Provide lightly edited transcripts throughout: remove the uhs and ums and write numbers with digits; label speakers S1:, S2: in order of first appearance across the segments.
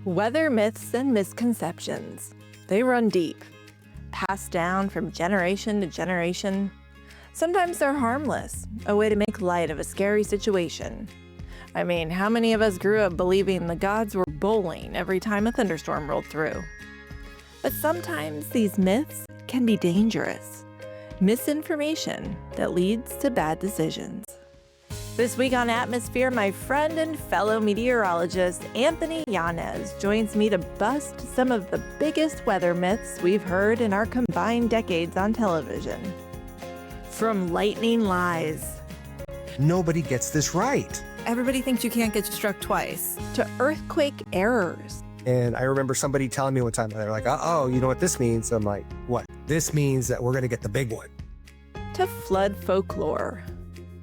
S1: Weather myths and misconceptions. They run deep, passed down from generation to generation. Sometimes they're harmless, a way to make light of a scary situation. I mean, how many of us grew up believing the gods were bowling every time a thunderstorm rolled through? But sometimes these myths can be dangerous. Misinformation that leads to bad decisions. This week on Atmosphere, my friend and fellow meteorologist Anthony Yanez joins me to bust some of the biggest weather myths we've heard in our combined decades on television. From lightning lies.
S2: Nobody gets this right.
S1: Everybody thinks you can't get struck twice. To earthquake errors.
S2: And I remember somebody telling me one time, they're like, oh, you know what this means? I'm like, what? This means that we're going to get the big one.
S1: To flood folklore.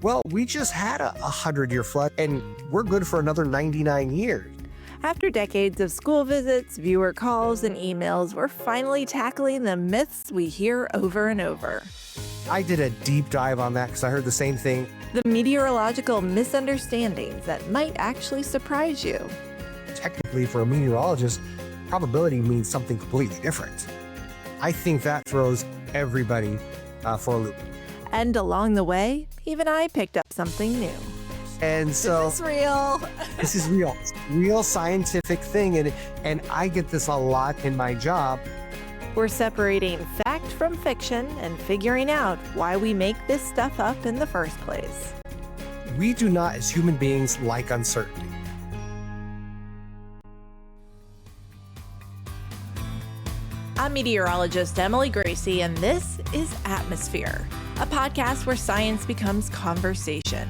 S2: Well, we just had a 100-year flood, and we're good for another 99 years.
S1: After decades of school visits, viewer calls, and emails, we're finally tackling the myths we hear over and over.
S2: I did a deep dive on that because I heard the same thing.
S1: The meteorological misunderstandings that might actually surprise you.
S2: Technically, for a meteorologist, probability means something completely different. I think that throws everybody for a loop.
S1: And along the way, even I picked up something new.
S2: And so
S1: This is real.
S2: This is real. It's a real scientific thing. And I get this a lot in my job.
S1: We're separating fact from fiction and figuring out why we make this stuff up in the first place.
S2: We do not, as human beings, like uncertainty.
S1: I'm meteorologist Emily Gracey, and this is Atmosphere, a podcast where science becomes conversation.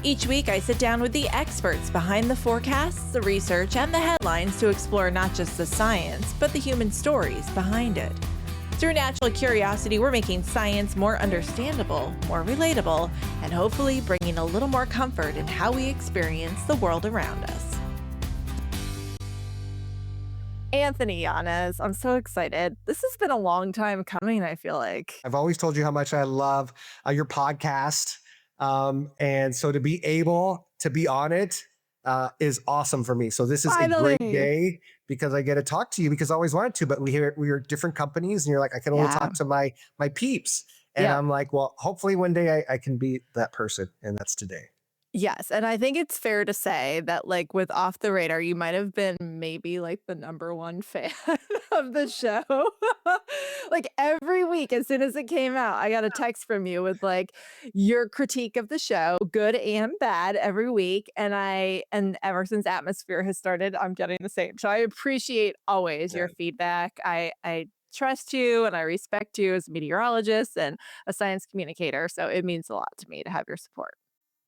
S1: Each week, I sit down with the experts behind the forecasts, the research, and the headlines to explore not just the science, but the human stories behind it. Through natural curiosity, we're making science more understandable, more relatable, and hopefully bringing a little more comfort in how we experience the world around us. Anthony Yanez, I'm so excited. This has been a long time coming, I feel like.
S2: I've always told you how much I love your podcast. And so to be able to be on it is awesome for me. So this is
S1: Finally.
S2: a great day because I get to talk to you because I always wanted to, but we are different companies and you're like, I can only talk to my peeps. And I'm like, well, hopefully one day I can be that person. And that's today.
S1: Yes, and I think it's fair to say that, like, with Off the Radar, you might have been maybe like the number one fan of the show. Like every week, as soon as it came out, I got a text from you with like your critique of the show, good and bad, every week. And ever since Atmosphere has started, I'm getting the same. So I appreciate always your feedback. I trust you and I respect you as a meteorologist and a science communicator. So it means a lot to me to have your support.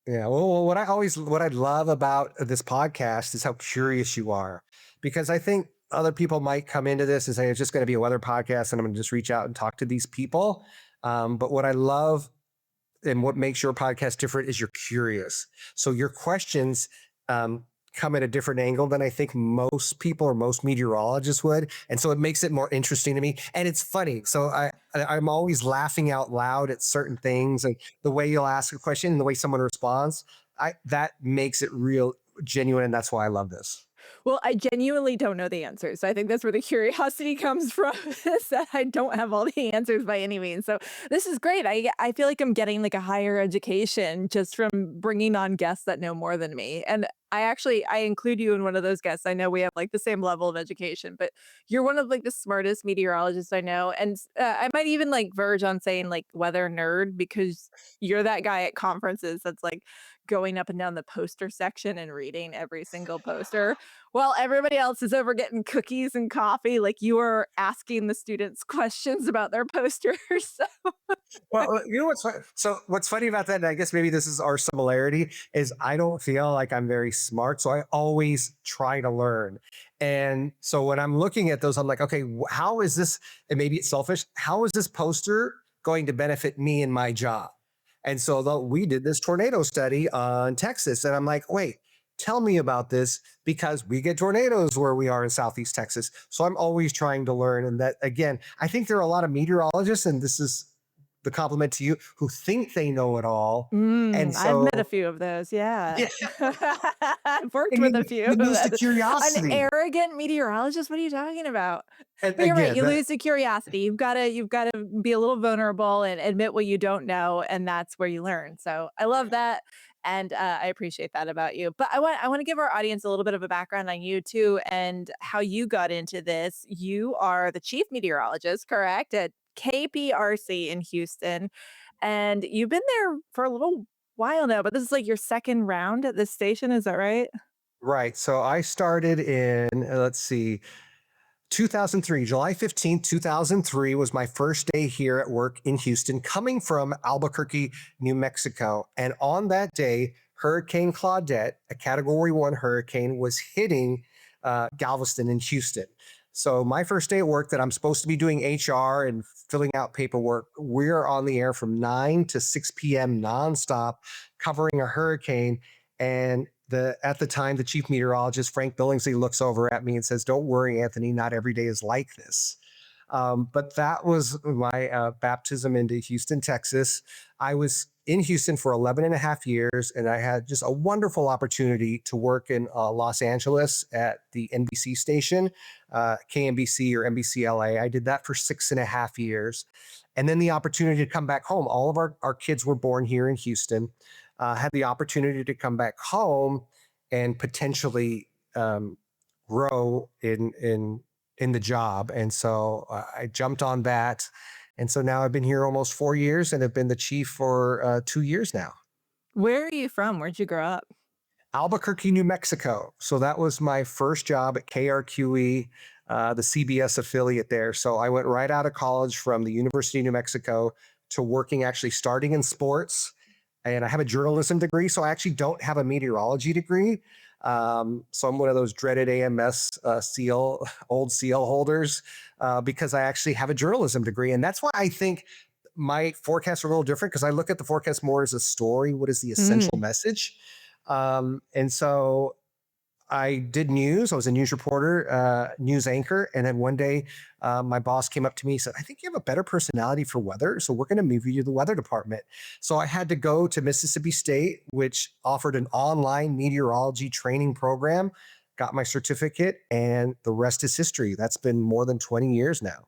S2: Yeah. Well, what I love about this podcast is how curious you are, because I think other people might come into this and say, it's just going to be a weather podcast and I'm going to just reach out and talk to these people. But what I love and what makes your podcast different is you're curious. So your questions, come at a different angle than I think most people or most meteorologists would. And so it makes it more interesting to me. And it's funny. So I'm always laughing out loud at certain things and the way you'll ask a question and the way someone responds, that makes it real genuine. And that's why I love this.
S1: Well, I genuinely don't know the answers. So I think that's where the curiosity comes from, is that I don't have all the answers by any means. So this is great. I feel like I'm getting like a higher education just from bringing on guests that know more than me. And I include you in one of those guests. I know we have like the same level of education, but you're one of like the smartest meteorologists I know. And I might even like verge on saying like weather nerd, because you're that guy at conferences that's like going up and down the poster section and reading every single poster while everybody else is over getting cookies and coffee. Like you are asking the students questions about their posters. So.
S2: Well, you know what's funny? So what's funny about that, and I guess maybe this is our similarity, is I don't feel like I'm very smart. So I always try to learn. And so when I'm looking at those, I'm like, okay, how is this, and maybe it's selfish, how is this poster going to benefit me in my job? And so we did this tornado study on Texas. And I'm like, wait, tell me about this, because we get tornadoes where we are in Southeast Texas. So I'm always trying to learn. And that, again, I think there are a lot of meteorologists, and this is the compliment to you, who think they know it all. And
S1: I've met a
S2: so,
S1: few of those,
S2: yeah,
S1: yeah. I've worked
S2: and
S1: with a few
S2: you
S1: of
S2: lose the
S1: them. An
S2: curiosity.
S1: arrogant meteorologist? What are you talking about?
S2: And
S1: But you're right,
S2: again,
S1: you
S2: that
S1: lose the curiosity. You've gotta be a little vulnerable and admit what you don't know, and that's where you learn. So I love that, and, I appreciate that about you. But I wanna give our audience a little bit of a background on you too and how you got into this. You are the chief meteorologist, correct, at KPRC in Houston, and you've been there for a little while now, but this is, like, your 2nd round at this station, is that right?
S2: right. So I started in, let's see, 2003, July 15th, 2003 was my first day here at work in Houston, coming from Albuquerque, New Mexico. And on that day, Hurricane Claudette, a Category 1 hurricane, was hitting Galveston in Houston. So my first day at work, that I'm supposed to be doing HR and filling out paperwork, we're on the air from 9 to 6 p.m. nonstop, covering a hurricane. And at the time, the chief meteorologist, Frank Billingsley, looks over at me and says, "Don't worry, Anthony, not every day is like this." But that was my baptism into Houston, Texas. I was in Houston for 11 and a half years, and I had just a wonderful opportunity to work in Los Angeles at the NBC station, KNBC or NBC LA. I did that for 6.5 years. And then the opportunity to come back home. All of our kids were born here in Houston. Had the opportunity to come back home and potentially grow in the job. And so I jumped on that. And so now I've been here almost 4 years and have been the chief for 2 years now.
S1: Where are you from? Where'd you grow up?
S2: Albuquerque, New Mexico. So that was my first job at KRQE, the CBS affiliate there. So I went right out of college from the University of New Mexico to working, actually starting in sports. And I have a journalism degree, so I actually don't have a meteorology degree. So I'm one of those dreaded AMS old seal holders, because I actually have a journalism degree. And that's why I think my forecasts are a little different, because I look at the forecast more as a story. What is the essential
S1: Mm.
S2: message? And so I did news. I was a news reporter, news anchor. And then one day, my boss came up to me and said, "I think you have a better personality for weather. So we're going to move you to the weather department." So I had to go to Mississippi State, which offered an online meteorology training program, got my certificate, and the rest is history. That's been more than 20 years now.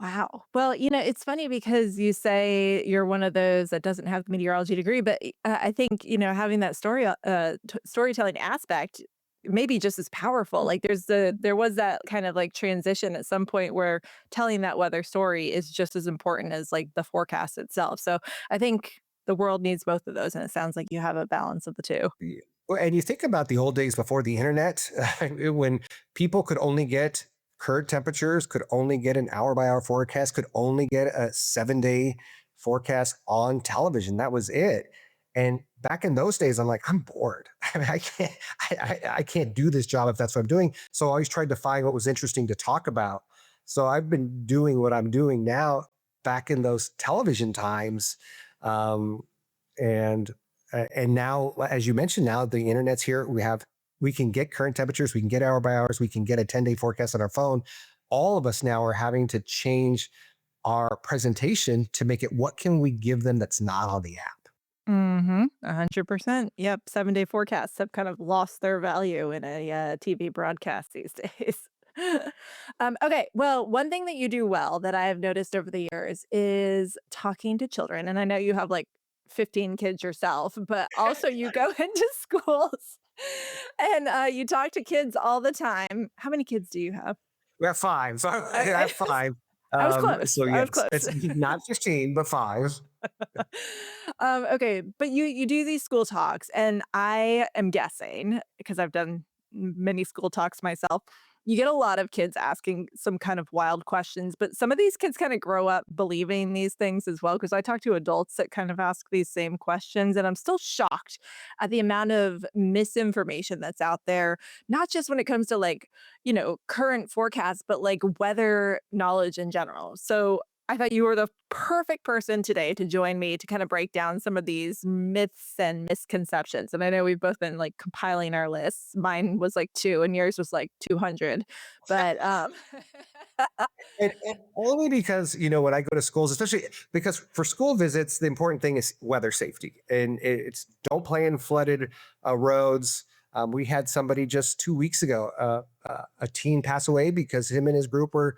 S1: Wow. Well, it's funny because you say you're one of those that doesn't have the meteorology degree, but I think, having that storytelling aspect may be just as powerful. Like there was that kind of like transition at some point where telling that weather story is just as important as like the forecast itself. So I think the world needs both of those. And it sounds like you have a balance of the two.
S2: Yeah. Well, and you think about the old days before the internet, when people could only get current temperatures, could only get an hour-by-hour forecast, could only get a 7-day forecast on television. That was it. And back in those days, I'm like, I'm bored. I mean, I can't do this job if that's what I'm doing. So I always tried to find what was interesting to talk about. So I've been doing what I'm doing now back in those television times. Um, and now, as you mentioned, now the internet's here. We can get current temperatures, we can get hour by hours, we can get a 10-day forecast on our phone. All of us now are having to change our presentation to make it, what can we give them that's not on the app?
S1: 100%. Yep. 7-day forecasts have kind of lost their value in a TV broadcast these days. Okay. Well, one thing that you do well that I have noticed over the years is talking to children. And I know you have like 15 kids yourself, but also you go into schools and you talk to kids all the time. How many kids do you have?
S2: We have five. So I
S1: I,
S2: have five.
S1: I was close.
S2: So
S1: I was
S2: yes,
S1: close.
S2: it's not 15, but five.
S1: Okay, but you do these school talks, and I am guessing because I've done many school talks myself. You get a lot of kids asking some kind of wild questions, but some of these kids kind of grow up believing these things as well. Because I talk to adults that kind of ask these same questions, and I'm still shocked at the amount of misinformation that's out there, not just when it comes to like, current forecasts, but like weather knowledge in general. So I thought you were the perfect person today to join me to kind of break down some of these myths and misconceptions. And I know we've both been like compiling our lists. Mine was like two, and yours was like 200. But
S2: And only because, when I go to schools, especially because for school visits, the important thing is weather safety. And it's don't play in flooded roads. We had somebody just 2 weeks ago, a teen pass away because him and his group were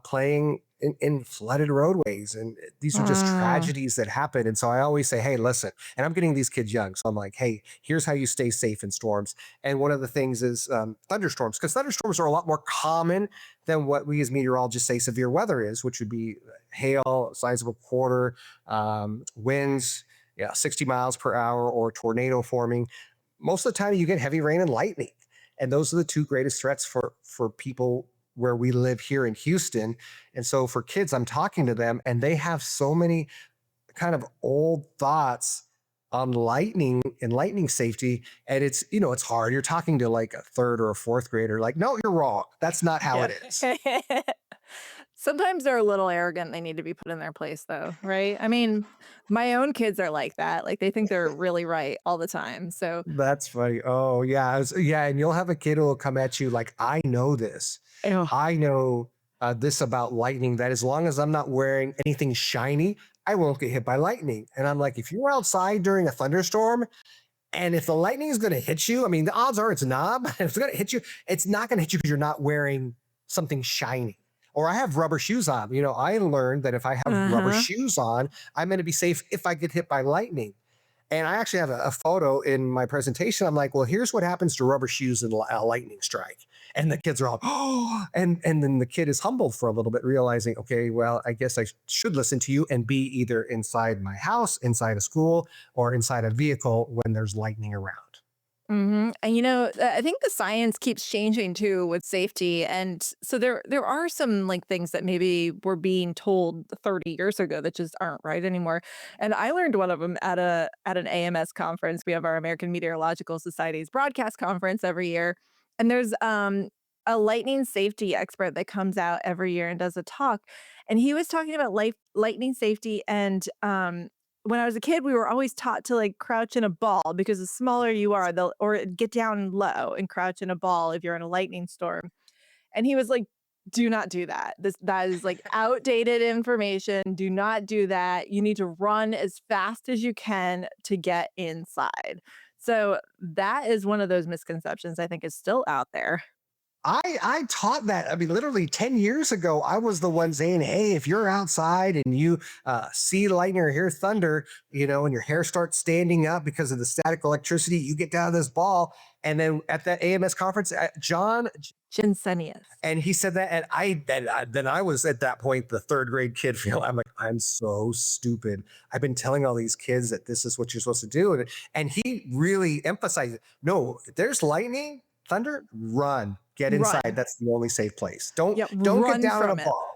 S2: playing in flooded roadways. And these are just
S1: Mm,
S2: tragedies that happen. And so I always say, hey, listen, and I'm getting these kids young. So I'm like, hey, here's how you stay safe in storms. And one of the things is thunderstorms, because thunderstorms are a lot more common than what we as meteorologists say severe weather is, which would be hail, size of a quarter, winds, 60 miles per hour, or tornado forming. Most of the time, you get heavy rain and lightning, and those are the two greatest threats for people where we live here in Houston. And so for kids, I'm talking to them, and they have so many kind of old thoughts on lightning and lightning safety. And it's hard. You're talking to like a third or a fourth grader, like, no, you're wrong. That's not how
S1: yeah.
S2: it is.
S1: Sometimes they're a little arrogant. They need to be put in their place, though, right? I mean, my own kids are like that. Like they think they're really right all the time. So,
S2: That's funny. Oh, yeah. Yeah. And you'll have a kid who will come at you like, I know this.
S1: ew.
S2: I know this about lightning, that as long as I'm not wearing anything shiny, I won't get hit by lightning. And I'm like, if you're outside during a thunderstorm, and if the lightning is going to hit you, I mean, the odds are it's not, but if it's going to hit you, it's not going to hit you because you're not wearing something shiny. Or I have rubber shoes on. I learned that if I have rubber
S1: Uh-huh.
S2: shoes on, I'm going to be safe if I get hit by lightning. And I actually have a photo in my presentation. I'm like, well, here's what happens to rubber shoes in a lightning strike. And the kids are all, oh, and then the kid is humbled for a little bit, realizing, okay, well, I guess I should listen to you and be either inside my house, inside a school, or inside a vehicle when there's lightning around.
S1: And I think the science keeps changing too with safety, and so there are some like things that maybe were being told 30 years ago that just aren't right anymore. And I learned one of them at an AMS conference. We have our American Meteorological Society's broadcast conference every year, and there's a lightning safety expert that comes out every year and does a talk, and he was talking about lightning safety and when I was a kid, we were always taught to like crouch in a ball because the smaller you are, they'll or get down low and crouch in a ball if you're in a lightning storm. And he was like, do not do that. That is like outdated information. Do not do that. You need to run as fast as you can to get inside. So that is one of those misconceptions I think is still out there.
S2: I taught that. I mean, literally 10 years ago, I was the one saying, hey, if you're outside and you see lightning or hear thunder, and your hair starts standing up because of the static electricity, you get down this ball. And then at that AMS conference, John,
S1: Shinsenius.
S2: and he said that, and then I was at that point the third grade kid feel. I'm like, I'm so stupid. I've been telling all these kids that this is what you're supposed to do, and he really emphasized, no, if there's lightning, thunder, run, get inside.
S1: Run.
S2: That's the only safe place. Don't
S1: Yep.
S2: don't get
S1: Run
S2: down in a
S1: from it.
S2: ball.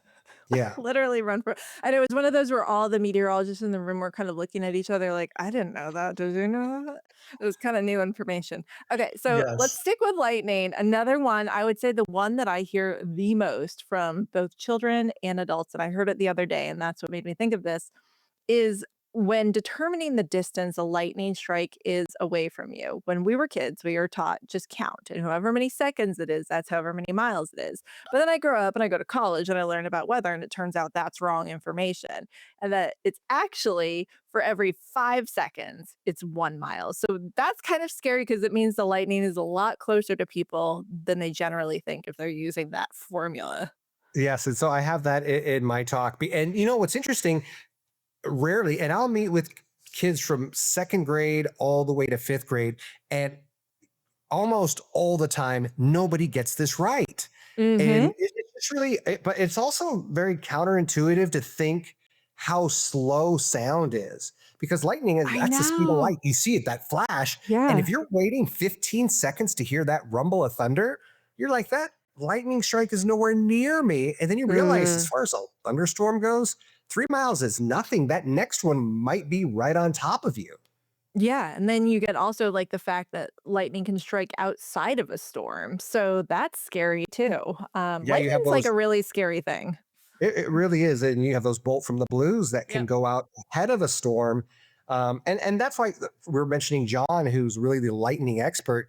S2: Yeah.
S1: Literally run for and it was one of those where all the meteorologists in the room were kind of looking at each other like, "I didn't know that. Did you know that?" It was kinda new information. Okay, so let's
S2: Yes.
S1: stick with lightning. Another one, I would say the one that I hear the most from both children and adults, and I heard it the other day, and that's what made me think of this, is when determining the distance a lightning strike is away from you. When we were kids, we were taught just count, and however many seconds it is, that's however many miles it is. But then I grow up and I go to college and I learn about weather, and it turns out that's wrong information. And that it's actually for every 5 seconds, it's 1 mile. So that's kind of scary because it means the lightning is a lot closer to people than they generally think if they're using that formula.
S2: Yes. And so I have that in my talk. And what's interesting, rarely, and I'll meet with kids from second grade all the way to fifth grade, and almost all the time, nobody gets this right.
S1: Mhm.
S2: And it's really, but it's also very counterintuitive to think how slow sound is, because lightning is,
S1: I
S2: that's the speed of light.
S1: know.
S2: You see it, that flash. And if
S1: Yeah.
S2: you're waiting 15 seconds to hear that rumble of thunder, you're like, that lightning strike is nowhere near me. And then you realize, as
S1: Mm.
S2: far as a thunderstorm goes, 3 miles is nothing. That next one might be right on top of you.
S1: Yeah, and then you get also, like, the fact that lightning can strike outside of a storm, so that's scary too.
S2: Yeah, you have
S1: Lightning's like
S2: those.
S1: a really scary thing.
S2: It really is. And you have those bolt from the blues that can
S1: Yep.
S2: go out ahead of a storm. And that's why we're mentioning John, who's really the lightning expert.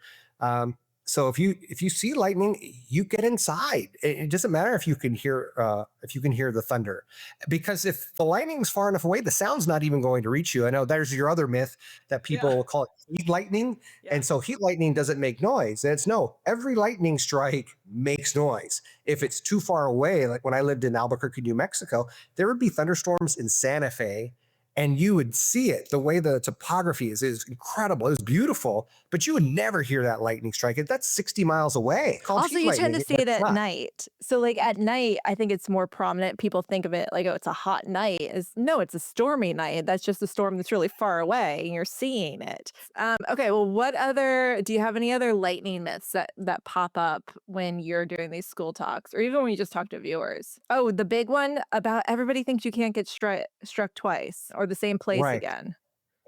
S2: So if you see lightning, you get inside. It doesn't matter if you can hear the thunder, because if the lightning's far enough away, the sound's not even going to reach you. I know there's your other myth that
S1: Yeah.
S2: people call it heat lightning,
S1: Yeah.
S2: and so heat lightning doesn't make noise. And it's no, every lightning strike makes noise. If it's too far away, like when I lived in Albuquerque, New Mexico, there would be thunderstorms in Santa Fe, and you would see it. The way the topography is incredible. It was beautiful, but you would never hear that lightning strike. That's 60 miles away. Called
S1: Also,
S2: heat
S1: you tend to
S2: lightning,
S1: see
S2: but
S1: it
S2: it's
S1: at
S2: not.
S1: night. So, like at night, I think it's more prominent. People think of it like, oh, it's a hot night. Is no, it's a stormy night. That's just a storm that's really far away, and you're seeing it. Okay, well, what other? Do you have any other lightning myths that pop up when you're doing these school talks, or even when you just talk to viewers? Oh, the big one about everybody thinks you can't get struck twice or the same place
S2: Right.
S1: again.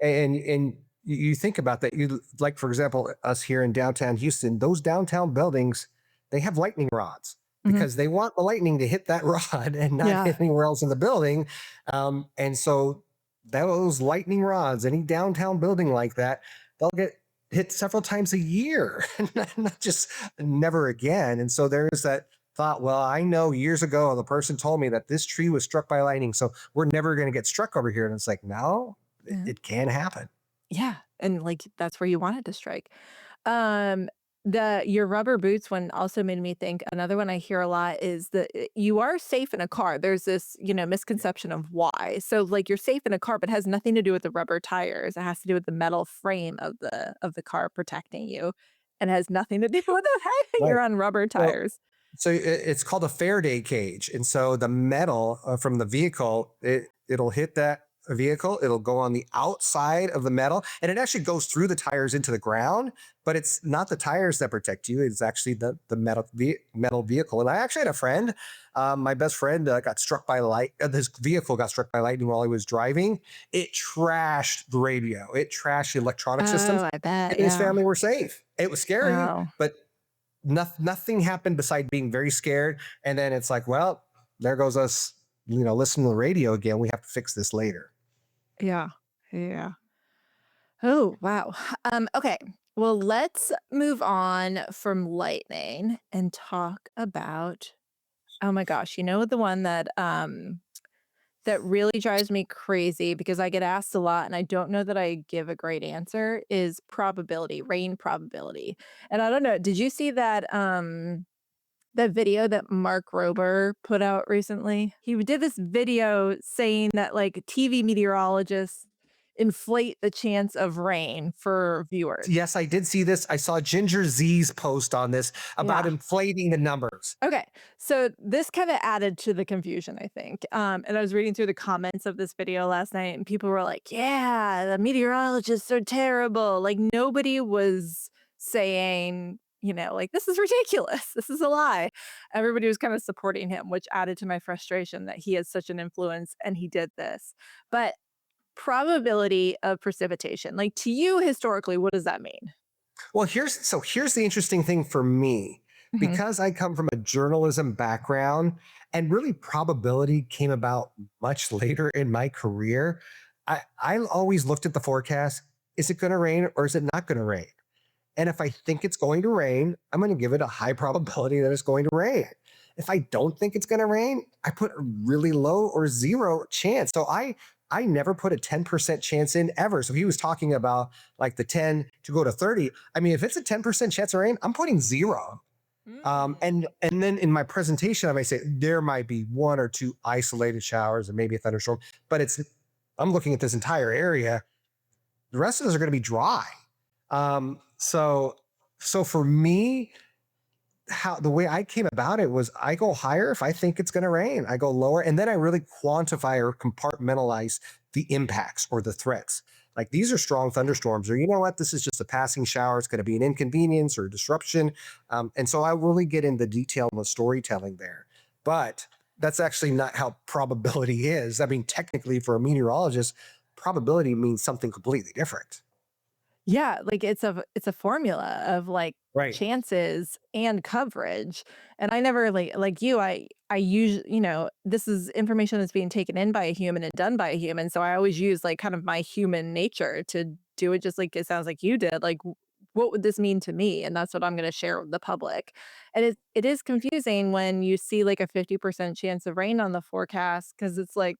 S2: And you think about that. You like, for example, us here in downtown Houston, those downtown buildings, they have lightning rods
S1: Hmm.
S2: because they want the lightning to hit that rod and not
S1: Yeah.
S2: hit anywhere else in the building. And so those lightning rods, any downtown building like that, they'll get hit several times a year, not just never again. And so there's that thought, well, I know years ago the person told me that this tree was struck by lightning, so we're never going to get struck over here. And it's like, no, it can happen.
S1: Yeah, and, like, that's where you want it to strike. Um, the your rubber boots one also made me think another one I hear a lot is that you are safe in a car. There's this, misconception of why. So, like, you're safe in a car, but it has nothing to do with the rubber tires. It has to do with the metal frame of the car protecting you, and has nothing to do with the fact that
S2: Right.
S1: you're on rubber
S2: So,
S1: tires.
S2: it's called a Faraday cage, and so the metal from the vehicle, it'll hit that vehicle. It'll go on the outside of the metal, and it actually goes through the tires into the ground. But it's not the tires that protect you; it's actually the metal vehicle. And I actually had a friend, my best friend, got struck by light. This vehicle got struck by lightning while he was driving. It trashed the radio. It trashed the electronic systems,
S1: Oh, I bet,
S2: and his
S1: yeah.
S2: family were safe. It was scary,
S1: Oh,
S2: but nothing happened beside being very scared. And then it's like, well, there goes us, listening to the radio again. We have to fix this later.
S1: yeah, yeah. Oh, wow. Okay. Well, let's move on from lightning and talk about, oh my gosh, the one that really drives me crazy because I get asked a lot and I don't know that I give a great answer is probability, rain probability. And I don't know, did you see that video that Mark Rober put out recently? He did this video saying that like TV meteorologists inflate the chance of rain for viewers.
S2: Yes, I did see this. I saw Ginger Z's post on this about
S1: Yeah.
S2: inflating the numbers.
S1: Okay. So this kind of added to the confusion, I think. And I was reading through the comments of this video last night, and people were like, yeah, the meteorologists are terrible. Like, nobody was saying, like, this is ridiculous. This is a lie. Everybody was kind of supporting him, which added to my frustration that he has such an influence and he did this. But probability of precipitation, like to you historically, what does that mean?
S2: Well, here's the interesting thing for me.
S1: Mhm.
S2: Because I come from a journalism background, and really probability came about much later in my career. I always looked at the forecast. Is it going to rain or is it not going to rain? And if I think it's going to rain, I'm going to give it a high probability that it's going to rain. If I don't think it's going to rain, I put a really low or zero chance. So I never put a 10% chance in ever. So he was talking about like the 10 to go to 30. I mean, if it's a 10% chance of rain, I'm putting zero.
S1: Mm.
S2: And then in my presentation, I may say there might be one or two isolated showers and maybe a thunderstorm, but I'm looking at this entire area. The rest of those are going to be dry. So for me, how the way I came about it was I go higher if I think it's going to rain. I go lower, and then I really quantify or compartmentalize the impacts or the threats. Like these are strong thunderstorms, or you know what, this is just a passing shower. It's going to be an inconvenience or disruption, and so I really get into detail in the storytelling there. But that's actually not how probability is. I mean, technically, for a meteorologist, probability means something completely different.
S1: Yeah, like it's a formula of like
S2: Right.
S1: chances and coverage. And I never like you, I use, this is information that's being taken in by a human and done by a human. So I always use like kind of my human nature to do it just like it sounds like you did. Like what would this mean to me? And that's what I'm gonna share with the public. And it is confusing when you see like a 50% chance of rain on the forecast because it's like,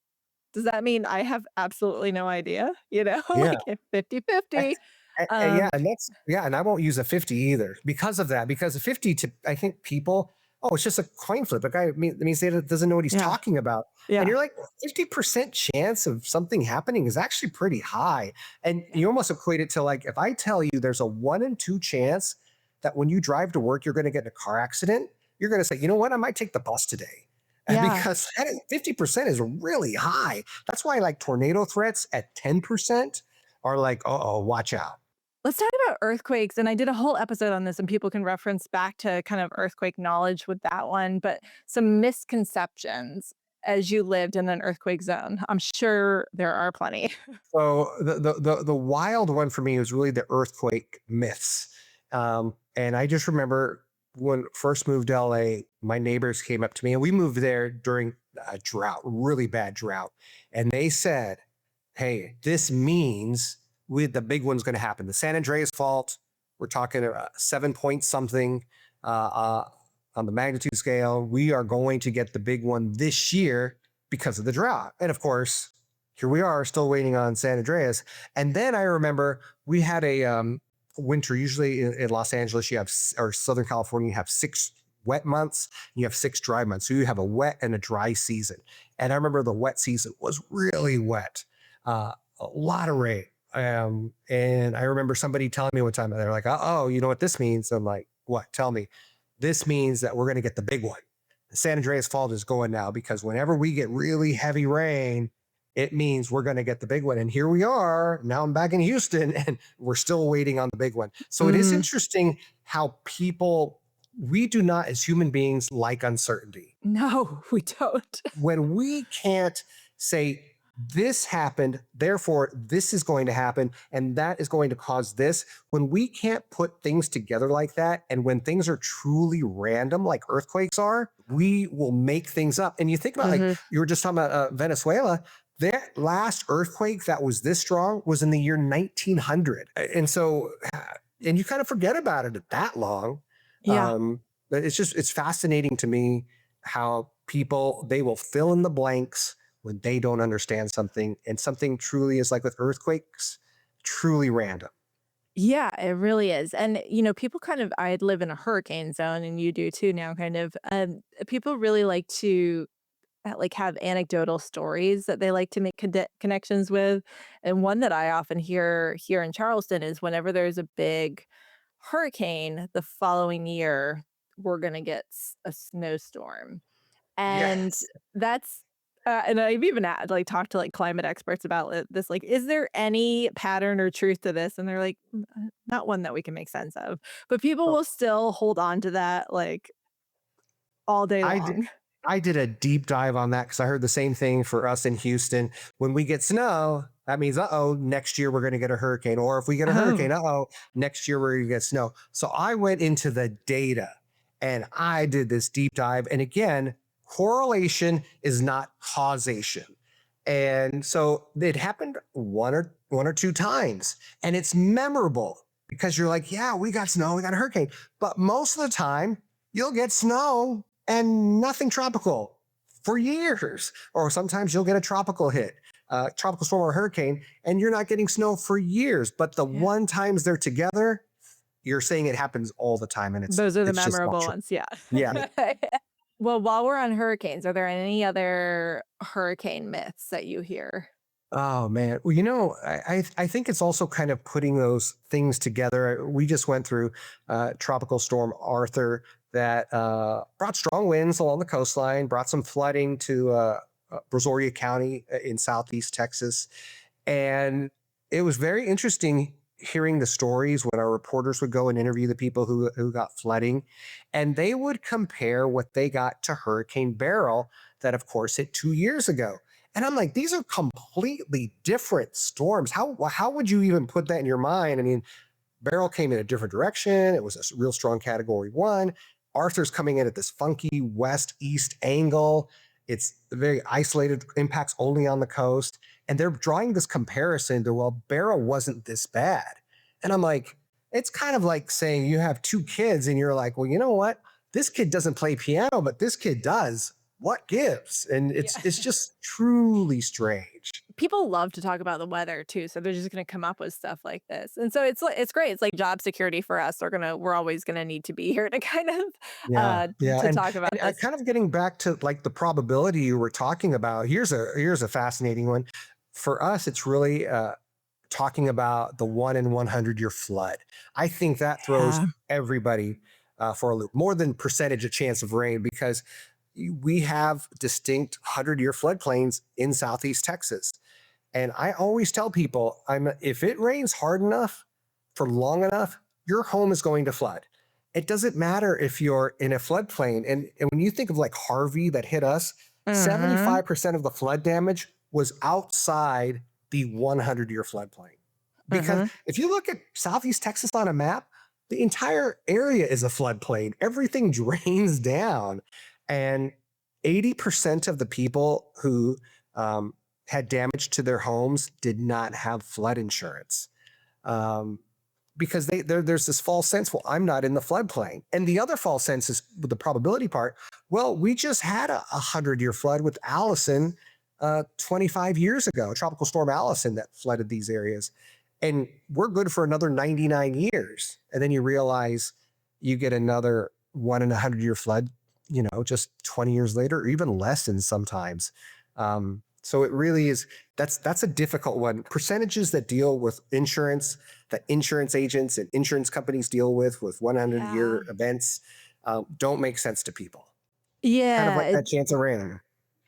S1: does that mean I have absolutely no idea?
S2: Yeah.
S1: Like if 50-50.
S2: Yeah,
S1: Um,
S2: and that's yeah, and I won't use a 50 either because of that. Because a 50 to I think people, oh, it's just a coin flip. A guy means he doesn't know what he's
S1: yeah,
S2: talking about. And
S1: yeah,
S2: you're like 50% chance of something happening is actually pretty high. And
S1: yeah,
S2: you almost equate it to like if I tell you there's a 1 in 2 chance that when you drive to work, you're going to get in a car accident, you're going to say, you know what, I might take the bus today.
S1: yeah.
S2: Because 50% is really high. That's why like tornado threats at 10% are like, oh, watch out.
S1: Let's talk about earthquakes, and I did a whole episode on this, and people can reference back to kind of earthquake knowledge with that one, but some misconceptions as you lived in an earthquake zone. I'm sure there are plenty.
S2: So the wild one for me was really the earthquake myths, and I just remember when first moved to LA, my neighbors came up to me, and we moved there during a drought, really bad drought, and they said, "Hey, this means the big one's going to happen. The San Andreas fault. We're talking 7 point something on the magnitude scale. We are going to get the big one this year because of the drought." And of course, here we are still waiting on San Andreas. And then I remember we had a winter, usually in Los Angeles, you have, or Southern California, you have 6 wet months, you have 6 dry months. So you have a wet and a dry season. And I remember the wet season was really wet, a lot of rain. And I remember somebody telling me one time, they're like, oh, you know what this means? I'm like, what? Tell me. This means that we're going to get the big one. The San Andreas Fault is going now because whenever we get really heavy rain, it means we're going to get the big one. And here we are. Now I'm back in Houston and we're still waiting on the big one. So it is
S1: Mhm.
S2: interesting how we do not, as human beings, like uncertainty.
S1: No, we don't.
S2: When we can't say, this happened, therefore this is going to happen, and that is going to cause this. When we can't put things together like that, and when things are truly random, like earthquakes are, we will make things up. And you think about, like,
S1: Mhm.
S2: you were just talking about Venezuela. That last earthquake that was this strong was in the year 1900. And so, and you kind of forget about it that long.
S1: Yeah.
S2: But it's fascinating to me how people, they will fill in the blanks when they don't understand something, and something truly is like with earthquakes, truly random.
S1: Yeah, it really is. And, people kind of I live in a hurricane zone and you do too now kind of. People really like to like have anecdotal stories that they like to make connections with. And one that I often hear here in Charleston is whenever there's a big hurricane, the following year we're going to get a snowstorm. And
S2: Yes.
S1: that's and I've even had, like, talked to, like, climate experts about this, like, "Is there any pattern or truth to this?" And they're like, not one that we can make sense of." But people
S2: So
S1: will still hold on to that, like, all day
S2: I did,
S1: long.
S2: I did a deep dive on that because I heard the same thing for us in Houston. When we get snow, that means, next year we're going to get a hurricane. Or if we get a
S1: Oh.
S2: hurricane, next year we're going to get snow. So I went into the data and I did this deep dive. And again, correlation is not causation. And so it happened one or two times. And it's memorable because you're like, yeah, we got snow, we got a hurricane. But most of the time, you'll get snow and nothing tropical for years. Or sometimes you'll get a tropical hit, tropical storm or hurricane, and you're not getting snow for years. But the
S1: Yeah.
S2: one times they're together, you're saying it happens all the time, and it's
S1: Those are the
S2: it's just not
S1: memorable
S2: true.
S1: ones, yeah.
S2: Yeah.
S1: Well, while we're on hurricanes, are there any other hurricane myths that you hear?
S2: Oh man. Well, I think it's also kind of putting those things together. We just went through Tropical Storm Arthur that brought strong winds along the coastline, brought some flooding to Brazoria County in southeast Texas, and it was very interesting hearing the stories when our reporters would go and interview the people who got flooding, and they would compare what they got to Hurricane Beryl, that of course hit 2 years ago. And I'm like, these are completely different storms. How would you even put that in your mind? I mean, Beryl came in a different direction. It was a real strong category 1. Arthur's coming in at this funky west east angle. It's very isolated, impacts only on the coast. And they're drawing this comparison to, well, Beryl wasn't this bad. And I'm like, it's kind of like saying you have 2 kids and you're like, well, you know what? This kid doesn't play piano, but this kid does. What gives? And
S1: Yeah.
S2: it's just truly strange.
S1: People love to talk about the weather too, so they're just going to come up with stuff like this. And so it's great. It's like job security for us. We're always going to need to be here to kind of
S2: Yeah, yeah,
S1: to talk about
S2: and
S1: this.
S2: kind of getting back to like the probability you were talking about. Here's a fascinating one. For us, it's really talking about the 1 in 100 year flood. I think that throws
S1: Yeah.
S2: everybody for a loop. More than percentage of chance of rain, because we have distinct 100 year floodplains in Southeast Texas. And I always tell people, if it rains hard enough for long enough, your home is going to flood. It doesn't matter if you're in a floodplain. And when you think of like Harvey that hit us,
S1: Mhm.
S2: 75% of the flood damage was outside the 100 year floodplain. Because
S1: Mhm.
S2: if you look at Southeast Texas on a map, the entire area is a floodplain. Everything drains down. And 80% of the people who had damage to their homes did not have flood insurance. Um, because there's this false sense, well, I'm not in the floodplain. And the other false sense is with the probability part. Well, we just had a 100 year flood with Allison 25 years ago, Tropical Storm Allison that flooded these areas. And we're good for another 99 years. And then you realize you get another 1 in 100 year flood, just 20 years later, or even less in sometimes. So it really is, that's a difficult one. Percentages that deal with insurance, that insurance agents and insurance companies deal with 100
S1: Yeah.
S2: year events, don't make sense to people. Kind of
S1: Yeah,
S2: like that chance of rain.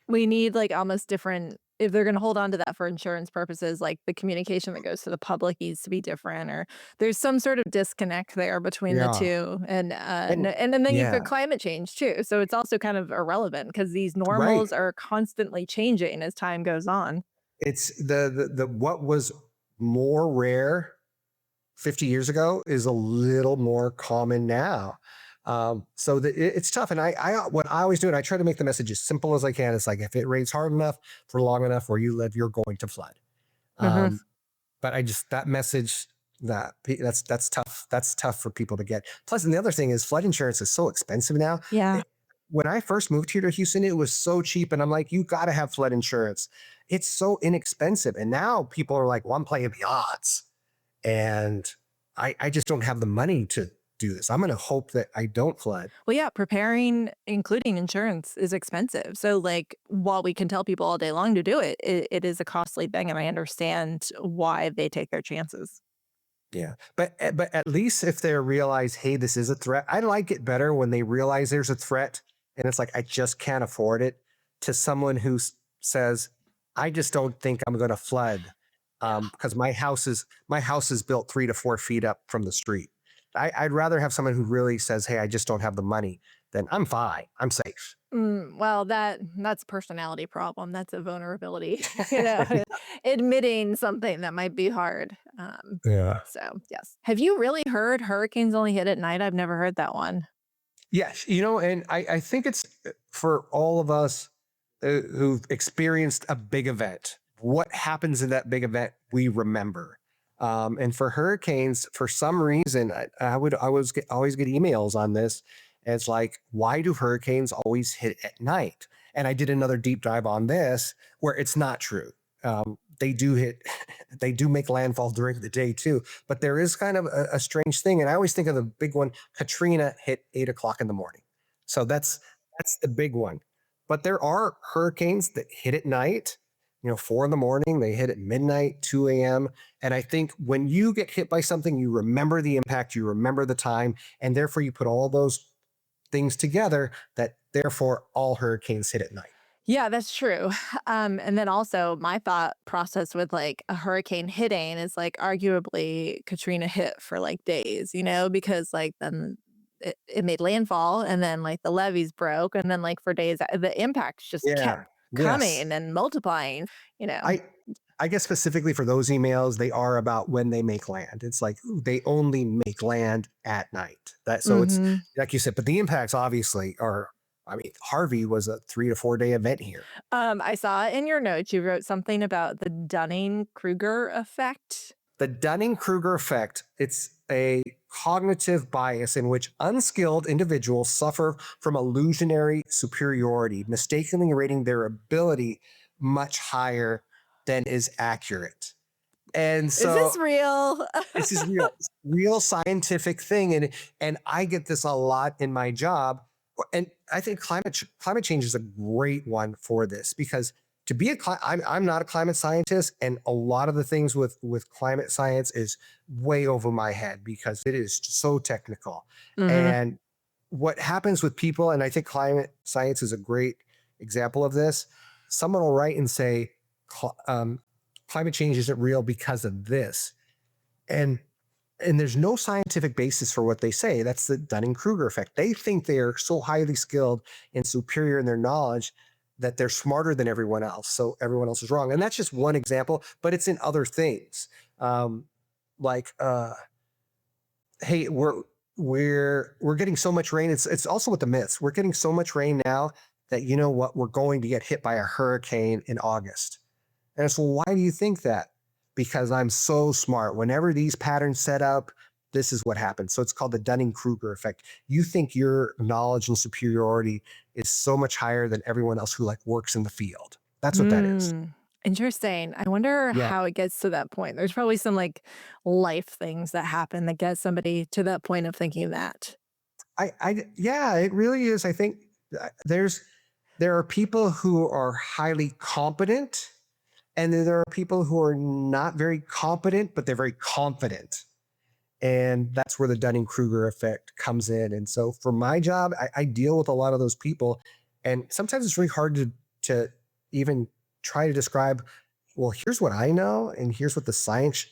S1: we need like almost different if they're going to hold on to that for insurance purposes, like the communication that goes to the public needs to be different, or there's some sort of disconnect there between the
S2: Yeah.
S1: two. And
S2: And
S1: and then you've got
S2: yeah,
S1: climate change too, so it's also kind of irrelevant because these
S2: right.
S1: normals are constantly changing as time goes on.
S2: It's the what was more rare 50 years ago is a little more common now. So it's tough. And what I always do, and I try to make the message as simple as I can. It's like, if it rains hard enough for long enough where you live, you're going to flood.
S1: Hmm.
S2: Um, but that message, that's tough. That's tough for people to get. Plus, and the other thing is, flood insurance is so expensive now.
S1: Yeah.
S2: It- when I first moved here to Houston, it was so cheap, and I'm like, you got to have flood insurance. It's so inexpensive, and now people are like, well, I'm playing the odds, and I just don't have the money to do this. I'm going to hope that I don't flood.
S1: Well, yeah, preparing, including insurance, is expensive. So, like, while we can tell people all day long to do it, it is a costly thing, and I understand why they take their chances.
S2: Yeah, but at least if they realize, hey, this is a threat. I like it better when they realize there's a threat, and it's like, I just can't afford it. To someone who says, I just don't think I'm going to flood,
S1: Yeah.
S2: because my house is built 3 to 4 feet up from the street. I'd rather have someone who really says, hey, I just don't have the money. Then I'm fine. I'm safe.
S1: Well, that's a personality problem. That's a vulnerability, you know, admitting something that might be hard.
S2: Yeah.
S1: So yes. Have you really heard hurricanes only hit at night? I've never heard that one.
S2: Yes, and I think it's for all of us who've experienced a big event. What happens in that big event, we remember. And for hurricanes, for some reason, always get emails on this. And it's like, why do hurricanes always hit at night? And I did another deep dive on this, where it's not true. They do hit, they do make landfall during the day too. But there is kind of a strange thing, and I always think of the big one. Katrina hit 8 o'clock in the morning, so that's the big one. But there are hurricanes that hit at night. 4 in the morning. They hit at midnight, 2 a.m. And I think when you get hit by something, you remember the impact, you remember the time, and therefore you put all those things together. That therefore all hurricanes hit at night.
S1: Yeah, that's true. And then also my thought process with like a hurricane hitting is like arguably Katrina hit for like days, because like then it made landfall and then like the levees broke and then like for days the impacts just kept
S2: Yeah. Yes.
S1: coming and multiplying, you know.
S2: I I guess specifically for those emails, they are about when they make land. It's like ooh, they only make land at night. That so it's
S1: Hmm.
S2: like you said, but the impacts obviously are. I mean, Harvey was a 3 to 4 day event here.
S1: I saw in your notes you wrote something about the Dunning-Kruger effect.
S2: The Dunning-Kruger effect, it's a cognitive bias in which unskilled individuals suffer from illusionary superiority, mistakenly rating their ability much higher than is accurate. And
S1: Is this
S2: so
S1: real?
S2: this is real scientific thing, and I get this a lot in my job, and I think climate change is a great one for this because to be I'm not a climate scientist, and a lot of the things with climate science is way over my head because it is so technical.
S1: Hmm.
S2: And what happens with people, and I think climate science is a great example of this. Someone will write and say, climate change isn't real because of this and there's no scientific basis for what they say. That's the Dunning-Kruger effect. They think they are so highly skilled and superior in their knowledge that they're smarter than everyone else. So everyone else is wrong. And that's just one example, but it's in other things. Um, like, hey, we're getting so much rain. It's also with the myths. We're getting so much rain now that you know what, we're going to get hit by a hurricane in August. And it's, well, why do you think that? Because I'm so smart. Whenever these patterns set up, this is what happens. So it's called the Dunning-Kruger effect. You think your knowledge and superiority is so much higher than everyone else who like works in the field. That's what that is.
S1: Hmm. Interesting. I wonder
S2: Yeah.
S1: how it gets to that point. There's probably some like life things that happen that get somebody to that point of thinking that.
S2: Yeah, it really is. I think there are people who are highly competent, and then there are people who are not very competent, but they're very confident. And that's where the Dunning-Kruger effect comes in. And so for my job, I deal with a lot of those people. And sometimes it's really hard to even try to describe, well, here's what I know, and here's what the science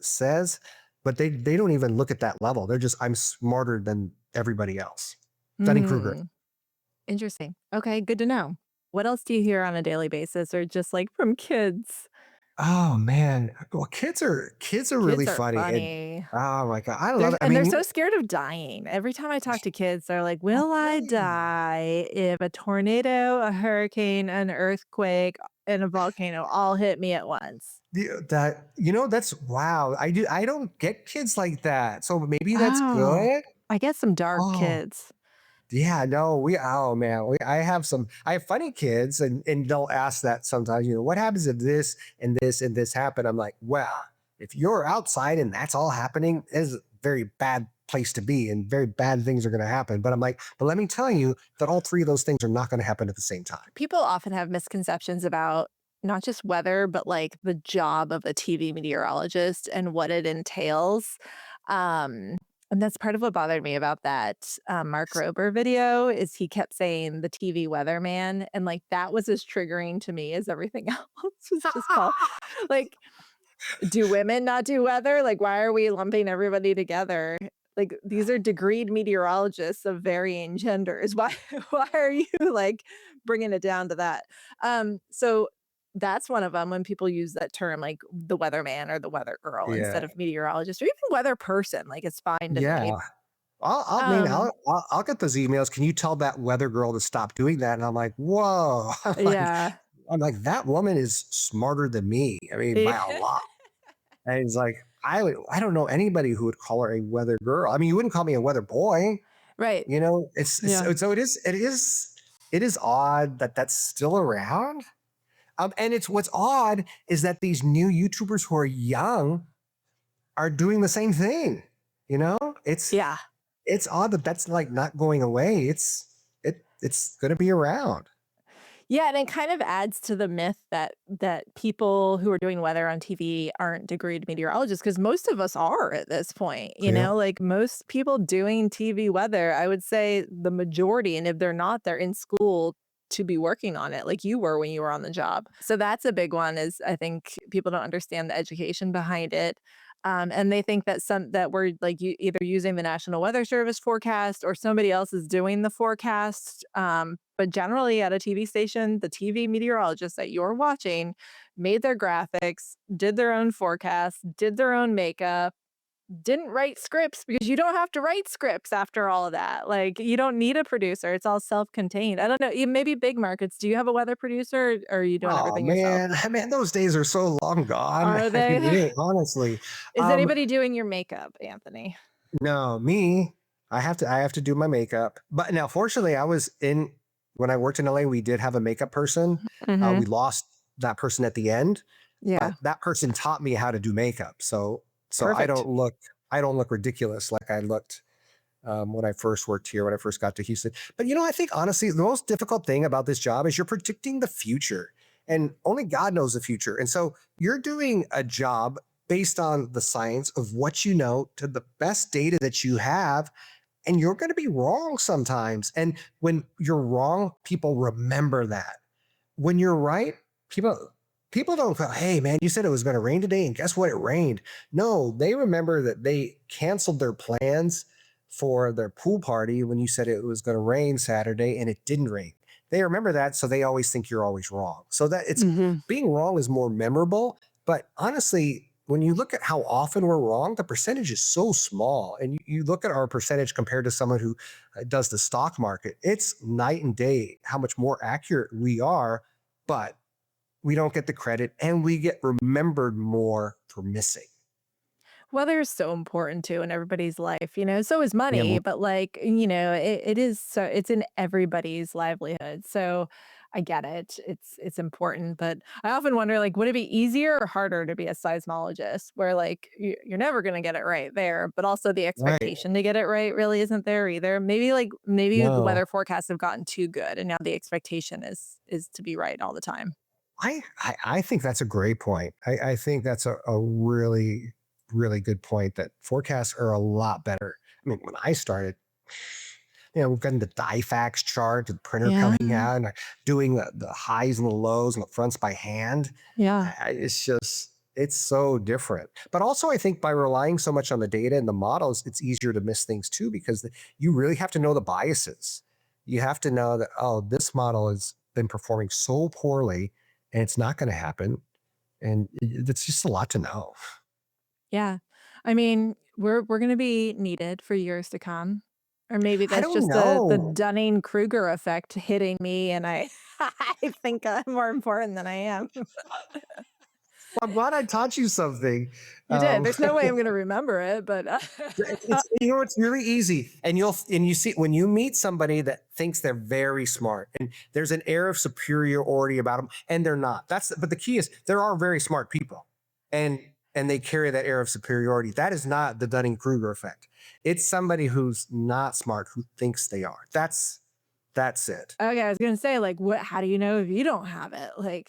S2: says. But they don't even look at that level. They're just, I'm smarter than everybody else. Dunning-Kruger.
S1: Hmm. Interesting. Okay, good to know. What else do you hear on a daily basis or just like from kids?
S2: Oh man. Well, kids are really
S1: Kids are
S2: funny. And
S1: funny.
S2: oh my God. I love it. I
S1: They're
S2: mean,
S1: so scared of dying. Every time I talk to kids, they're like, "Will I die if a tornado, a hurricane, an earthquake, and a volcano all hit me at once?"
S2: That that's wow. I don't get kids like that. So maybe that's
S1: Oh,
S2: good.
S1: I get some dark
S2: Oh,
S1: kids.
S2: yeah, no, oh man, I have funny kids and they'll ask that sometimes, what happens if this and this and this happen? I'm like, well, if you're outside and that's all happening, is a very bad place to be and very bad things are going to happen. But I'm like, but let me tell you that all three of those things are not going to happen at the same time.
S1: People often have misconceptions about not just weather, but like the job of a TV meteorologist and what it entails. Um, and that's part of what bothered me about that Mark Rober video is he kept saying the TV weatherman, and like that was as triggering to me as everything else was just called. Like, do women not do weather? Like, why are we lumping everybody together? Like, these are degreed meteorologists of varying genders. Why why are you, like, bringing it down to that? So that's one of them when people use that term, like, the weatherman or the weather girl
S2: Yeah.
S1: instead of meteorologist or even weather person, like, it's fine to
S2: Yeah.
S1: me.
S2: I mean,
S1: Um,
S2: I'll get those emails. Can you tell that weather girl to stop doing that? And I'm like, whoa.
S1: yeah.
S2: I'm like, that woman is smarter than me. I mean, by a lot. And he's like, I don't know anybody who would call her a weather girl. I mean, you wouldn't call me a weather boy.
S1: Right.
S2: It's
S1: Yeah.
S2: so it is odd that that's still around. And it's what's odd is that these new YouTubers who are young are doing the same thing. You know, it's
S1: Yeah.
S2: it's odd that that's like not going away. It's going to be around.
S1: Yeah, and it kind of adds to the myth that people who are doing weather on TV aren't degreed meteorologists because most of us are at this point, you
S2: Yeah.
S1: know, like most people doing TV weather, I would say the majority, and if they're not, they're in school to be working on it like you were when you were on the job. So that's a big one is I think people don't understand the education behind it. And they think that we're like either using the National Weather Service forecast or somebody else is doing the forecast. But generally, at a TV station, the TV meteorologist that you're watching made their graphics, did their own forecasts, did their own makeup, didn't write scripts because you don't have to write scripts after all of that. Like, you don't need a producer. It's all self-contained. I don't know, maybe big markets. Do you have a weather producer or are you doing
S2: Oh
S1: everything yourself?
S2: man, those days are so long gone.
S1: Are
S2: I mean,
S1: they?
S2: really, honestly.
S1: Is
S2: Um,
S1: anybody doing your makeup, Anthony?
S2: no, me, I have to do my makeup. But now, fortunately, I was in when I worked in LA. We did have a makeup person. We
S1: Mhm.
S2: lost that person at the end, but
S1: Yeah.
S2: that person taught me how to do makeup. So
S1: Perfect.
S2: I don't look ridiculous like I looked when I first worked here, when I first got to Houston. But I think honestly, the most difficult thing about this job is you're predicting the future, and only God knows the future. And so you're doing a job based on the science of what you know to the best data that you have, and you're going to be wrong sometimes. And when you're wrong, people remember that. When you're right, people people don't go, hey man, you said it was going to rain today, and guess what? It rained. No, they remember that they canceled their plans for their pool party when you said it was going to rain Saturday and it didn't rain. They remember that, so they always think you're always wrong. So that it's
S1: Mhm.
S2: being wrong is more memorable. But honestly, when you look at how often we're wrong, the percentage is so small. And you look at our percentage compared to someone who does the stock market, it's night and day how much more accurate we are, but we don't get the credit and we get remembered more for missing.
S1: Weather is so important too in everybody's life, so is
S2: Yeah.
S1: money, but like, it is so it's in everybody's livelihood. So I get it. It's important, but I often wonder like would it be easier or harder to be a seismologist where like you're never going to get it right there, but also the
S2: Right.
S1: expectation to get it right really isn't there either. Maybe the
S2: No.
S1: weather forecasts have gotten too good and now the expectation is to be right all the time.
S2: I think that's a great point. I think that's a really, really good point that forecasts are a lot better. I mean, when I started, we've gotten the DIFAX chart, the printer
S1: Yeah.
S2: coming out and doing the highs and the lows and the fronts by hand.
S1: Yeah.
S2: It's just, it's so different. But also, I think by relying so much on the data and the models, it's easier to miss things too, because you really have to know the biases. You have to know that, oh, this model has been performing so poorly and it's not going to happen. And it's just a lot to know.
S1: Yeah. I mean, we're gonna be needed for years to come. Or maybe
S2: I
S1: that's
S2: don't
S1: just the
S2: know.
S1: Dunning-Kruger effect hitting me and I I think I'm more important than I am.
S2: I'm glad I taught you something.
S1: You did.
S2: Um,
S1: There's no way I'm gonna remember it, but
S2: it's really easy, and you see when you meet somebody that thinks they're very smart, and there's an air of superiority about them, and they're not. But the key is there are very smart people, and and they carry that air of superiority. That is not the Dunning Kruger effect. It's somebody who's not smart who thinks they are. That's it.
S1: okay, I was gonna say, like, what how do you know if you don't have it? Like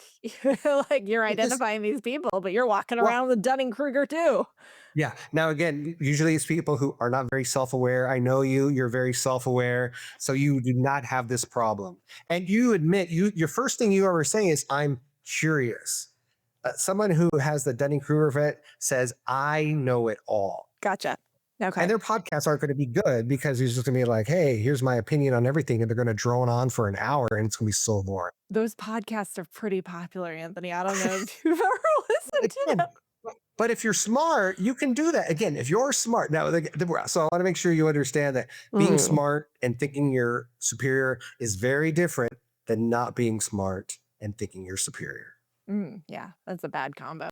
S1: like you're
S2: Because
S1: identifying these people, but you're walking
S2: well,
S1: around with Dunning-Kruger too.
S2: yeah. Now, again, usually it's people who are not very self aware. I know you, you're very self aware. So you do not have this problem. And you admit, your first thing you ever say is, I'm curious. Someone who has the Dunning Kruger event says, I know it all.
S1: Gotcha.
S2: And
S1: Okay.
S2: their podcasts aren't going to be good because he's just going to be like, hey, here's my opinion on everything. And they're going to drone on for an hour and it's going to be so boring.
S1: Those podcasts are pretty popular, Anthony. I don't know if you've ever listened to them.
S2: Again, but if you're smart, you can do that. Again, if you're smart, now, so I want to make sure you understand that being
S1: Mm.
S2: smart and thinking you're superior is very different than not being smart and thinking you're superior.
S1: Yeah, that's a bad combo.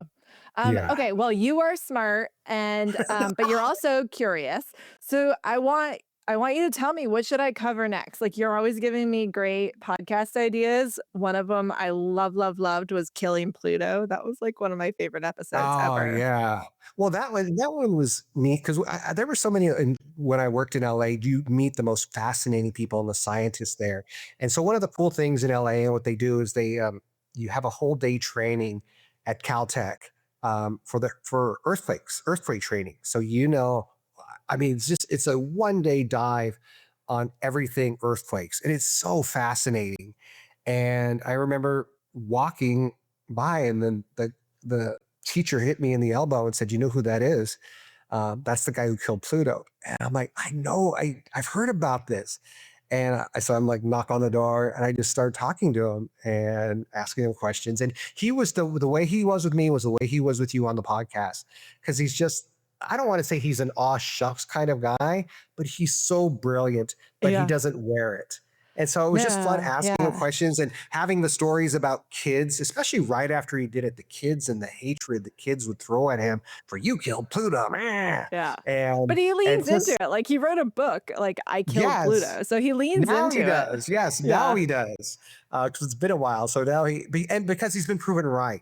S2: Yeah.
S1: Okay, well, you are smart and but you're also curious. So I want you to tell me what should I cover next? Like you're always giving me great podcast ideas. One of them I loved was Killing Pluto. That was like one of my favorite episodes
S2: Oh
S1: ever.
S2: yeah. Well, that one was neat because there were so many. When I worked in LA, you meet the most fascinating people and the scientists there. And so one of the cool things in LA and what they do is they you have a whole day training at Caltech for earthquake training. So I mean, it's a 1 day dive on everything earthquakes, and it's so fascinating. And I remember walking by, and then the teacher hit me in the elbow and said, you know who that is? That's the guy who killed Pluto. And I'm like, I know, I've heard about this. And so I'm like, knock on the door, and I just started talking to him and asking him questions. And he was the way he was with me was the way he was with you on the podcast. Cause he's just, I don't want to say he's an aw shucks kind of guy, but he's so brilliant, but he
S1: Yeah.
S2: doesn't wear it. And so it was just fun asking him questions and having the stories about kids, especially right after he did it, the kids and the hatred the kids would throw at him for you killed Pluto.
S1: Yeah.
S2: And
S1: But he leans
S2: just,
S1: into it. Like he wrote a book, like I killed
S2: yes,
S1: Pluto. So he leans
S2: now
S1: into
S2: he
S1: it.
S2: does. Yes,
S1: Yeah.
S2: now he does. Because it's been a while. So now and because he's been proven right.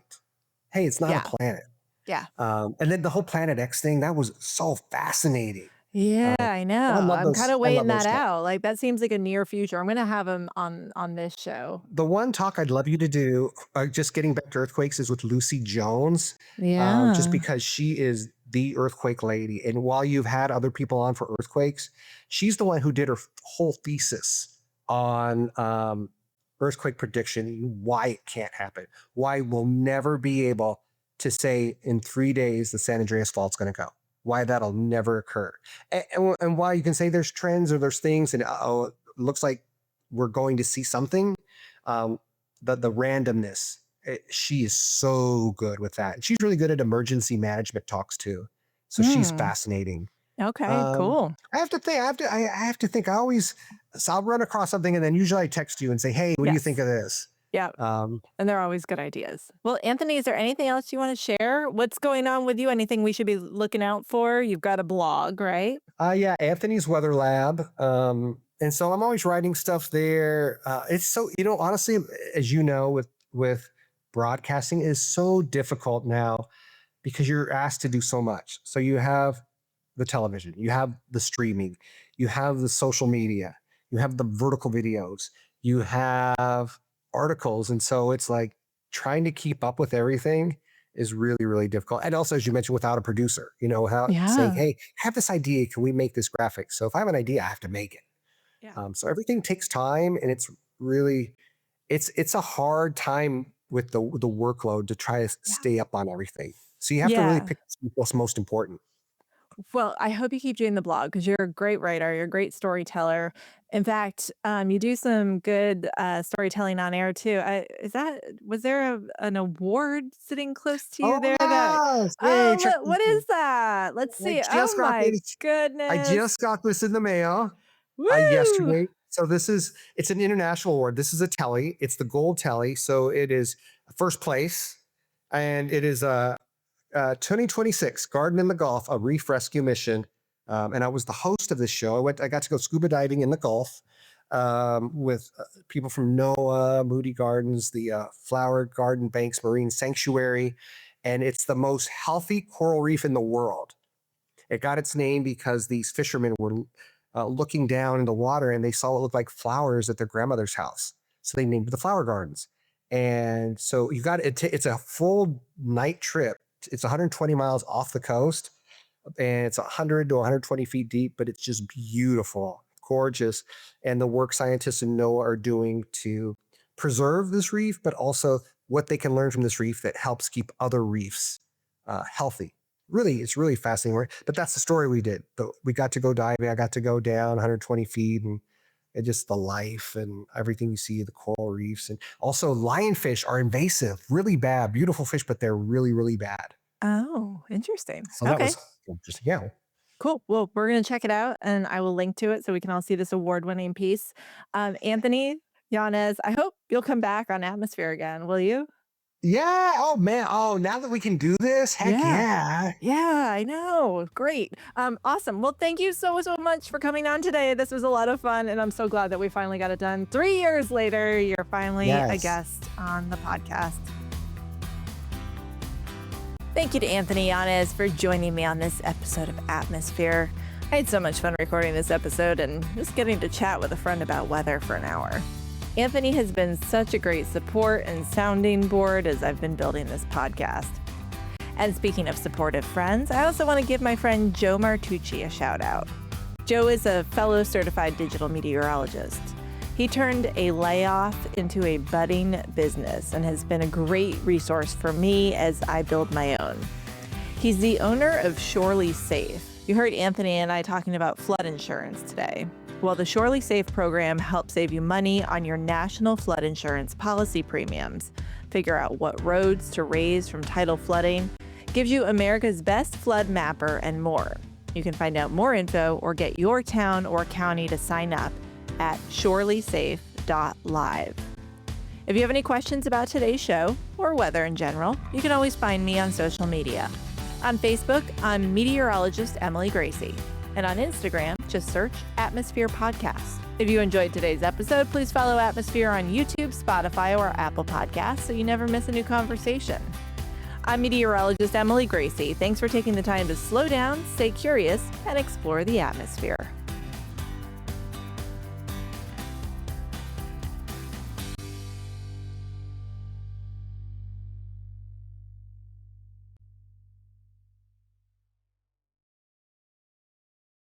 S2: Hey, it's not
S1: Yeah.
S2: a planet.
S1: Yeah.
S2: And then the whole Planet X thing, that was so fascinating.
S1: Yeah, I know. I'm kind of
S2: I
S1: waiting
S2: love those
S1: that
S2: stuff.
S1: out. Like that seems like a near future. I'm gonna have him on this show.
S2: The one talk I'd love you to do, just getting back to earthquakes, is with Lucy Jones,
S1: Yeah.
S2: just because she is the earthquake lady. And while you've had other people on for earthquakes, she's the one who did her whole thesis on earthquake prediction, why it can't happen, why we'll never be able to say in 3 days the San Andreas Fault's going to go, why that'll never occur. And why you can say there's trends or there's things and it looks like we're going to see something. The randomness, she is so good with that. And she's really good at emergency management talks too. So she's fascinating.
S1: Okay, cool.
S2: I have to think. So I'll run across something and then usually I text you and say, hey, what do you think of this?
S1: Yeah. And they're always good ideas. Well, Anthony, is there anything else you want to share? What's going on with you? Anything we should be looking out for? You've got a blog, right?
S2: Yeah, Anthony's Weather Lab. And so I'm always writing stuff there. It's so, honestly, as you know, with broadcasting, it is so difficult now because you're asked to do so much. So you have the television, you have the streaming, you have the social media, you have the vertical videos, you have articles. And so it's like trying to keep up with everything is really, really difficult. And also, as you mentioned, without a producer, saying, hey, I have this idea. Can we make this graphic? So if I have an idea, I have to make it.
S1: Yeah.
S2: So everything takes time, and it's really, it's a hard time with the workload to try to stay up on everything. So you have to really pick what's most important.
S1: Well, I hope you keep doing the blog because you're a great writer. You're a great storyteller. In fact, you do some good storytelling on air too. Was there an award sitting close to you there?
S2: Yes. Hey,
S1: What is that? Let's see. Oh my goodness!
S2: I just got this in the mail
S1: Woo!
S2: yesterday. So it's an international award. This is a telly. It's the gold telly. So it is first place, and it is 2026 Garden in the Gulf, a reef rescue mission. And I was the host of this show. I got to go scuba diving in the Gulf with people from NOAA, Moody Gardens, the Flower Garden Banks Marine Sanctuary. And it's the most healthy coral reef in the world. It got its name because these fishermen were looking down in the water and they saw what looked like flowers at their grandmother's house. So they named it the Flower Gardens. And so you got it's a full night trip. It's 120 miles off the coast, and it's 100 to 120 feet deep, but it's just beautiful, gorgeous. And the work scientists in NOAA are doing to preserve this reef, but also what they can learn from this reef that helps keep other reefs healthy. Really, it's really fascinating work. But that's the story we did. We got to go diving. I got to go down 120 feet and just the life and everything you see, the coral reefs. And also lionfish are invasive, really bad, beautiful fish, but they're really, really bad.
S1: Oh, interesting.
S2: So that was interesting. Yeah.
S1: Cool. Well, we're going to check it out and I will link to it so we can all see this award-winning piece. Anthony Yanez, I hope you'll come back on Atmosphere again. Will you?
S2: Yeah. Oh man. Oh, now that we can do this, heck yeah.
S1: Yeah, I know. Great. Awesome. Well, thank you so much for coming on today. This was a lot of fun, and I'm so glad that we finally got it done. 3 years later, you're finally a guest on the podcast. Thank you to Anthony Yanez for joining me on this episode of Atmosphere. I had so much fun recording this episode and just getting to chat with a friend about weather for an hour. Anthony has been such a great support and sounding board as I've been building this podcast. And speaking of supportive friends, I also want to give my friend Joe Martucci a shout out. Joe is a fellow certified digital meteorologist. He turned a layoff into a budding business and has been a great resource for me as I build my own. He's the owner of Surely Safe. You heard Anthony and I talking about flood insurance today. Well, the Surely Safe program helps save you money on your national flood insurance policy premiums, figure out what roads to raise from tidal flooding, gives you America's best flood mapper, and more. You can find out more info or get your town or county to sign up at surelysafe.live. If you have any questions about today's show or weather in general, you can always find me on social media. On Facebook, I'm meteorologist Emily Gracey. And on Instagram, just search Atmosphere Podcast. If you enjoyed today's episode, please follow Atmosphere on YouTube, Spotify, or Apple Podcasts so you never miss a new conversation. I'm meteorologist Emily Gracey. Thanks for taking the time to slow down, stay curious, and explore the atmosphere.